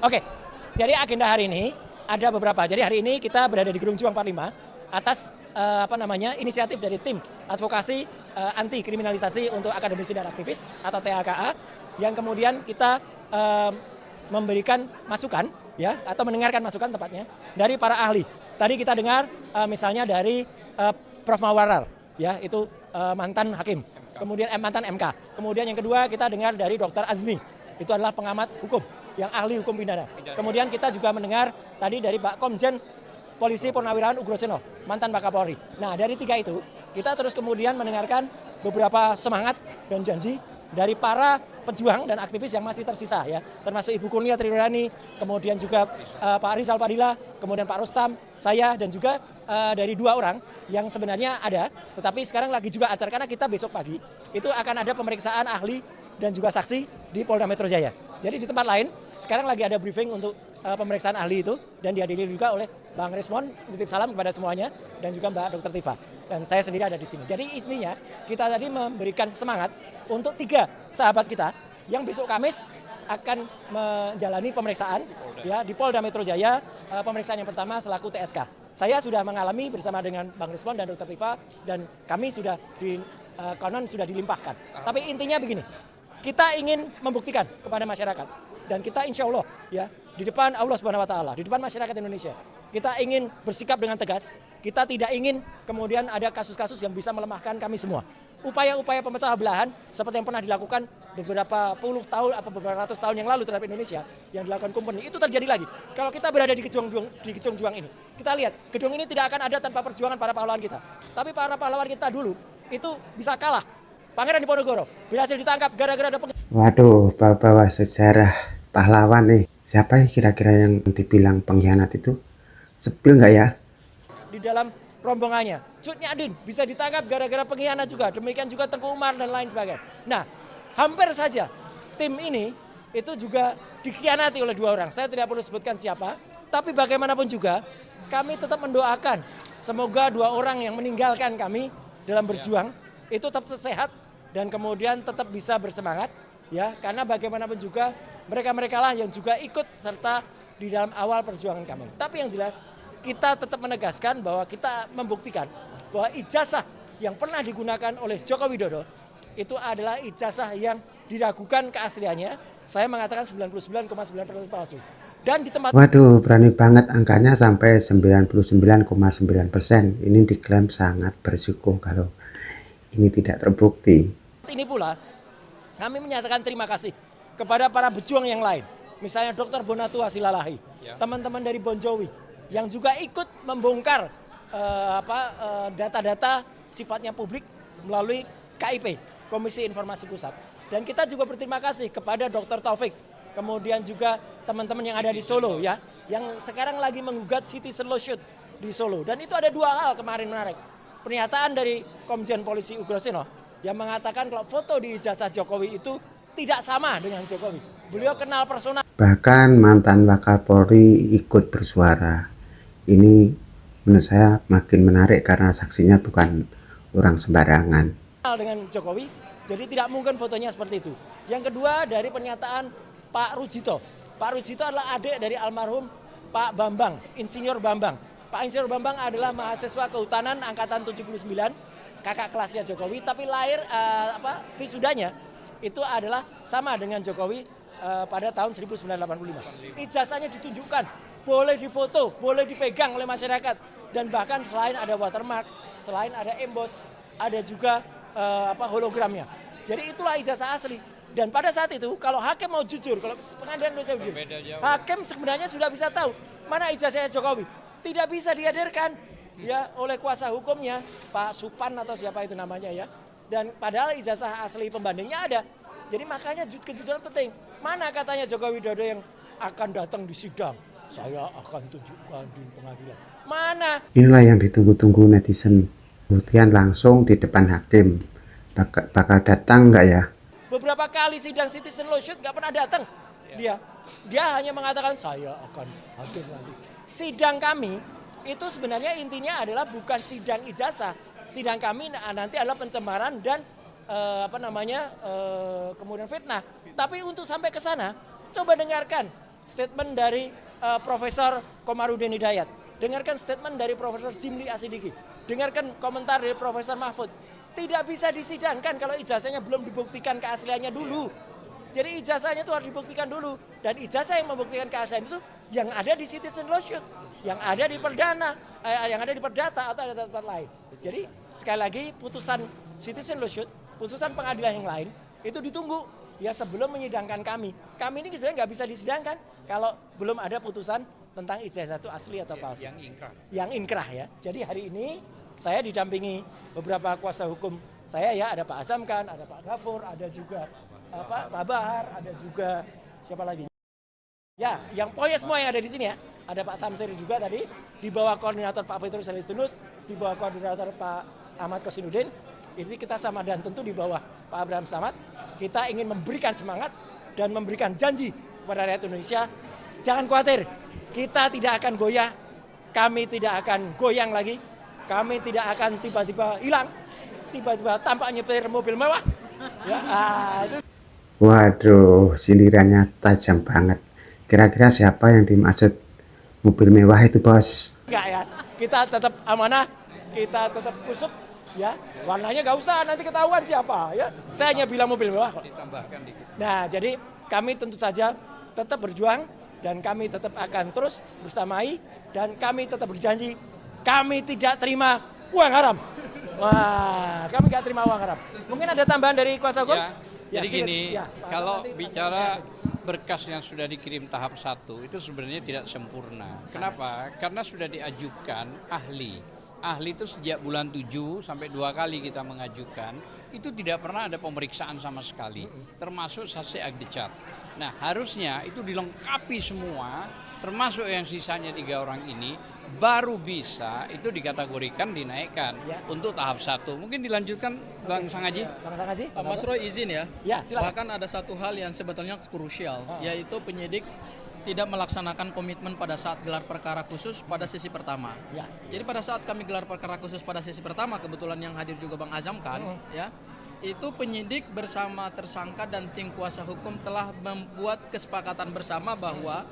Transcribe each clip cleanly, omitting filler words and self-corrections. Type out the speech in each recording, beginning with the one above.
Oke, jadi agenda hari ini ada beberapa. Jadi hari ini kita berada di Gedung Juang 45 atas inisiatif dari tim advokasi anti kriminalisasi untuk akademisi dan aktivis atau TAKA, yang kemudian kita memberikan masukan ya, atau mendengarkan masukan tepatnya dari para ahli. Tadi kita dengar misalnya dari Prof. Mawarar ya, itu mantan hakim. Kemudian mantan MK. Kemudian yang kedua kita dengar dari Dr. Azmi, itu adalah pengamat hukum yang ahli hukum pidana. Kemudian kita juga mendengar tadi dari Pak Komjen Polisi Purnawirawan Ugroseno, mantan Wakapolri. Nah, dari tiga itu kita terus kemudian mendengarkan beberapa semangat dan janji dari para pejuang dan aktivis yang masih tersisa ya, termasuk Ibu Kurnia Triwirani, kemudian juga Pak Rizal Fadila, kemudian Pak Rustam, saya, dan juga dari dua orang yang sebenarnya ada, tetapi sekarang lagi juga acar karena kita besok pagi itu akan ada pemeriksaan ahli dan juga saksi di Polda Metro Jaya. Jadi di tempat lain sekarang lagi ada briefing untuk pemeriksaan ahli itu, dan dihadiri juga oleh Bang Resmon, titip salam kepada semuanya, dan juga Mbak Dr. Tifa. Dan saya sendiri ada di sini. Jadi intinya kita tadi memberikan semangat untuk tiga sahabat kita yang besok Kamis akan menjalani pemeriksaan ya di Polda Metro Jaya. Pemeriksaan yang pertama selaku TSK. Saya sudah mengalami bersama dengan Bang Resmon dan Dr. Tifa, dan kami sudah konon sudah dilimpahkan. Tapi intinya begini, kita ingin membuktikan kepada masyarakat, dan kita insya Allah ya di depan Allah Subhanahu Wa Taala, di depan masyarakat Indonesia, kita ingin bersikap dengan tegas. Kita tidak ingin kemudian ada kasus-kasus yang bisa melemahkan kami semua. Upaya-upaya pemecah belahan seperti yang pernah dilakukan beberapa puluh tahun atau beberapa ratus tahun yang lalu terhadap Indonesia, yang dilakukan Kompeni, itu terjadi lagi. Kalau kita berada di Gedung Juang ini, kita lihat gedung ini tidak akan ada tanpa perjuangan para pahlawan kita. Tapi para pahlawan kita dulu itu bisa kalah. Pangeran Diponegoro berhasil ditangkap gara-gara ada Waduh, bawa sejarah pahlawan nih. Siapa ya kira-kira yang dibilang pengkhianat itu? Sepil nggak ya? di dalam rombongannya. Cut Nyadin bisa ditangkap gara-gara pengkhianat juga. Demikian juga Tengku Umar dan lain sebagainya. Nah, hampir saja tim ini itu juga dikhianati oleh dua orang. Saya tidak perlu sebutkan siapa. Tapi bagaimanapun juga kami tetap mendoakan semoga dua orang yang meninggalkan kami dalam berjuang itu tetap sehat dan kemudian tetap bisa bersemangat ya, karena bagaimanapun juga mereka-mereka lah yang juga ikut serta di dalam awal perjuangan kami. Tapi yang jelas kita tetap menegaskan bahwa kita membuktikan bahwa ijazah yang pernah digunakan oleh Joko Widodo itu adalah ijazah yang diragukan keasliannya. Saya mengatakan 99,9% palsu. Dan di tempat Waduh, berani banget angkanya sampai 99,9%. Ini diklaim sangat bersyukur kalau ini tidak terbukti. ini pula kami menyatakan terima kasih kepada para pejuang yang lain. Misalnya Dr. Bonatua Silalahi, teman-teman dari Bon Jovi yang juga ikut membongkar data-data sifatnya publik melalui KIP, Komisi Informasi Pusat. Dan kita juga berterima kasih kepada Dr. Taufik, kemudian juga teman-teman yang ada di Solo ya, yang sekarang lagi menggugat Citizen Lawsuit di Solo. Dan itu ada dua hal kemarin menarik. Pernyataan dari Komjen Polisi Ugroseno yang mengatakan kalau foto di ijazah Jokowi itu tidak sama dengan Jokowi. Beliau kenal personal. Bahkan mantan Wakapolri ikut bersuara. Ini menurut saya makin menarik karena saksinya bukan orang sembarangan. Dengan Jokowi, jadi tidak mungkin fotonya seperti itu. Yang kedua dari pernyataan Pak Rujito. Pak Rujito adalah adik dari almarhum Pak Bambang, Insinyur Bambang. Pak Insinyur Bambang adalah mahasiswa kehutanan angkatan 79, kakak kelasnya Jokowi, tapi lahir wisudanya itu adalah sama dengan Jokowi pada tahun 1985. Ijazahnya ditunjukkan, boleh difoto, boleh dipegang oleh masyarakat, dan bahkan selain ada watermark, selain ada emboss, ada juga hologramnya. Jadi itulah ijazah asli. Dan pada saat itu kalau hakim mau jujur, kalau pengadilan Indonesia jujur, hakim sebenarnya sudah bisa tahu mana ijazahnya Jokowi. Tidak bisa dihadirkan ya oleh kuasa hukumnya Pak Supan atau siapa itu namanya ya. Dan padahal ijazah asli pembandingnya ada. Jadi makanya kejujuran penting. Mana katanya Joko Widodo yang akan datang di sidang? Saya akan tunjukkan di pengadilan. Mana? Inilah yang ditunggu-tunggu netizen. Buktian langsung di depan hakim. Bakal datang nggak ya? Beberapa kali sidang Citizen Lawsuit nggak pernah datang. Dia hanya mengatakan saya akan hadir nanti. Sidang kami itu sebenarnya intinya adalah bukan sidang ijazah. Sidang kami nanti adalah pencemaran dan kemudian fitnah. Tapi untuk sampai ke sana, coba dengarkan statement dari Profesor Komarudin Hidayat, dengarkan statement dari Profesor Jimli Asidiki, dengarkan komentar dari Profesor Mahfud. Tidak bisa disidangkan kalau ijazahnya belum dibuktikan keasliannya dulu. Jadi ijazahnya itu harus dibuktikan dulu. Dan ijazah yang membuktikan keaslian itu yang ada di citizen lawsuit, yang ada di perdana, yang ada di perdata atau ada tempat lain. Jadi sekali lagi putusan citizen lawsuit, putusan pengadilan yang lain itu ditunggu ya sebelum menyidangkan kami. Kami ini sebenarnya nggak bisa disidangkan kalau belum ada putusan tentang ijazah itu asli atau palsu. Yang inkrah ya. Jadi hari ini saya didampingi beberapa kuasa hukum saya ya, ada Pak Azamkan, ada Pak Gafur, ada juga Pak Bahar, ada juga siapa lagi? Ya, yang pokoknya semua yang ada di sini ya. Ada Pak Samsir juga tadi, di bawah koordinator Pak Petrus Alistunus, di bawah koordinator Pak Ahmad Kosinudin. Ini kita sama dan tentu di bawah Pak Abraham Samad. Kita ingin memberikan semangat dan memberikan janji kepada rakyat Indonesia. Jangan khawatir, kita tidak akan goyah, kami tidak akan goyang lagi, kami tidak akan tiba-tiba hilang, tiba-tiba tampak nyetir mobil mewah. Ya, itu. Waduh, sindirannya tajam banget. Kira-kira siapa yang dimaksud mobil mewah itu, Bos? Enggak ya, kita tetap amanah, kita tetap kusuk, ya. Warnanya nggak usah, nanti ketahuan siapa, ya. Saya hanya bilang mobil mewah kok. Nah, jadi kami tentu saja tetap berjuang dan kami tetap akan terus bersamai dan kami tetap berjanji, kami tidak terima uang haram. Wah, kami nggak terima uang haram. Mungkin ada tambahan dari kuasa hukum? Ya, jadi gini, kalau bicara berkas yang sudah dikirim tahap 1 itu sebenarnya tidak sempurna. Kenapa? Karena sudah diajukan ahli. Ahli itu sejak bulan 7 sampai 2 kali kita mengajukan, itu tidak pernah ada pemeriksaan sama sekali, termasuk saksi agdecat. Nah, harusnya itu dilengkapi semua, termasuk yang sisanya 3 orang ini, baru bisa itu dikategorikan dinaikkan untuk tahap 1. Mungkin dilanjutkan Bang Sangaji. Bang Sangaji? Mas Roy izin ya. Ya, silakan. Bahkan ada satu hal yang sebetulnya krusial, yaitu penyidik tidak melaksanakan komitmen pada saat gelar perkara khusus pada sesi pertama. Ya. Jadi pada saat kami gelar perkara khusus pada sesi pertama, kebetulan yang hadir juga Bang Azam kan, ya, itu penyidik bersama tersangka dan tim kuasa hukum telah membuat kesepakatan bersama bahwa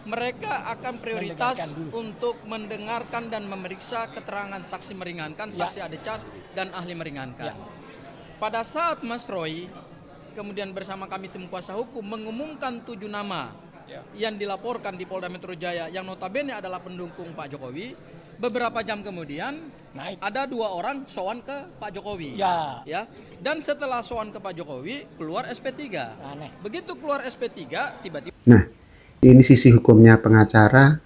mereka akan prioritas untuk mendengarkan dan memeriksa keterangan saksi meringankan, saksi adecat dan ahli meringankan. Pada saat Mas Roy kemudian bersama kami tim kuasa hukum mengumumkan 7 nama yang dilaporkan di Polda Metro Jaya yang notabene adalah pendukung Pak Jokowi, beberapa jam kemudian ada 2 orang sowan ke Pak Jokowi. Ya. Dan setelah sowan ke Pak Jokowi keluar SP3. Aneh. Begitu keluar SP3 tiba-tiba. Nah, ini sisi hukumnya pengacara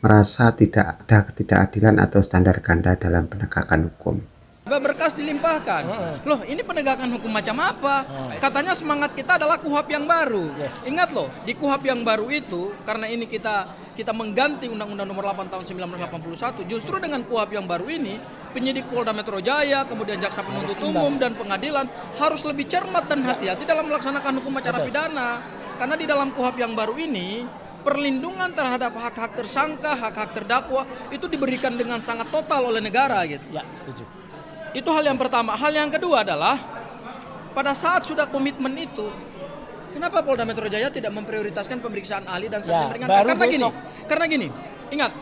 merasa tidak ada ketidakadilan atau standar ganda dalam penegakan hukum. Berkas dilimpahkan. Loh, ini penegakan hukum macam apa? Katanya semangat kita adalah KUHP yang baru. Ingat loh, di KUHP yang baru itu karena ini kita mengganti Undang-Undang Nomor 8 Tahun 1981, justru dengan KUHP yang baru ini penyidik Polda Metro Jaya, kemudian jaksa penuntut umum dan pengadilan harus lebih cermat dan hati-hati dalam melaksanakan hukum acara pidana. Karena di dalam KUHP yang baru ini perlindungan terhadap hak-hak tersangka, hak-hak terdakwa itu diberikan dengan sangat total oleh negara gitu. Ya, setuju. Itu hal yang pertama. Hal yang kedua adalah pada saat sudah komitmen itu, kenapa Polda Metro Jaya tidak memprioritaskan pemeriksaan ahli dan saksi meringankan? Karena gini, ingat,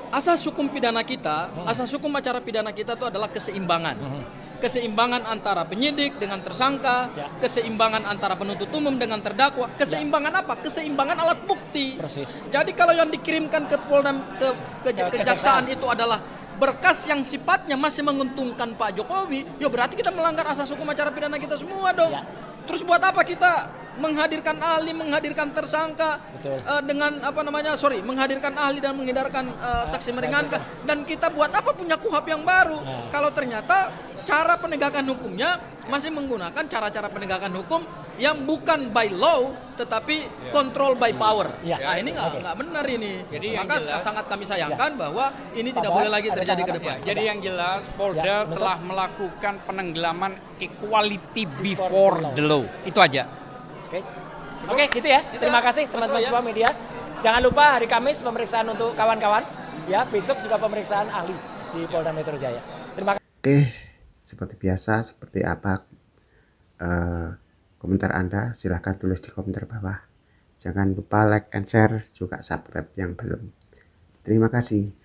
asas hukum pidana kita, asas hukum acara pidana kita itu adalah keseimbangan. Keseimbangan antara penyidik dengan tersangka, keseimbangan antara penuntut umum dengan terdakwa. Keseimbangan apa? Keseimbangan alat bukti. Persis. Jadi kalau yang dikirimkan ke Polda ke kejaksaan itu adalah berkas yang sifatnya masih menguntungkan Pak Jokowi, ya berarti kita melanggar asas hukum acara pidana kita semua dong. Terus buat apa kita menghadirkan ahli, menghadirkan tersangka dengan menghadirkan ahli dan menghindarkan saksi meringankan, dan kita buat apa punya KUHP yang baru kalau ternyata cara penegakan hukumnya masih menggunakan cara-cara penegakan hukum yang bukan by law tetapi control by power. Nah, ini nggak benar ini. Jadi maka sangat kami sayangkan bahwa ini tidak boleh lagi terjadi ke depan. Jadi yang jelas Polda telah melakukan penenggelaman equality before the law. Itu aja. Oke, gitu ya. Terima kasih teman-teman semua media. Jangan lupa hari Kamis pemeriksaan untuk kawan-kawan. Ya, besok juga pemeriksaan ahli di Polda Metro Jaya. Terima kasih. Oke, seperti biasa, seperti apa komentar Anda? Silahkan tulis di komentar bawah. Jangan lupa like and share, juga subscribe yang belum. Terima kasih.